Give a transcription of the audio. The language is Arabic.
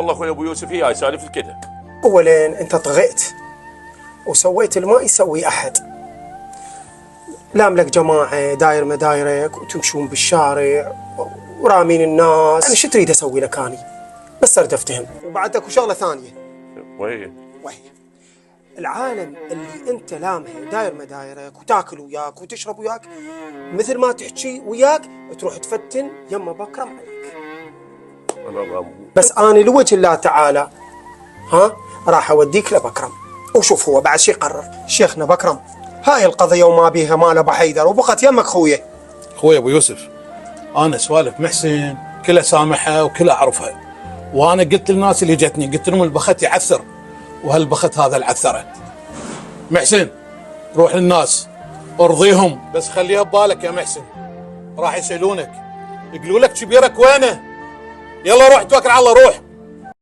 والله اخوي ابو يوسف هي هاي سالفه كذا. اولا انت طغيت وسويت اللي ما يسوي احد. لاملك جماعه داير مدايرك وتمشون بالشارع ورامين الناس. انا شو تريد اسوي لك اني؟ بس صرت افتهم. وبعد اكو شغله ثانيه. وهي العالم اللي انت لامها داير مدايرك وتاكل وياك وتشرب وياك، مثل ما تحكي وياك تروح تفتن يما بكرم عليك. بس انا لوجه الله تعالى راح اوديك لبكرم وشوف هو بعد شي يقرر. شيخنا بكرم، هاي القضيه وما بيها مال ابو حيدر وبقت يمك خويا. خويا ابو يوسف، انا سوالف محسن كلها سامحها وكلها اعرفها، وانا قلت للناس اللي جتني قلت لهم البخت يعثر وهالبخت هذا العثره. محسن روح للناس ارضيهم، بس خليها ببالك يا محسن راح يسالونك يقولوا لك شبيرك وينه. يلا روح توكل على الله روح.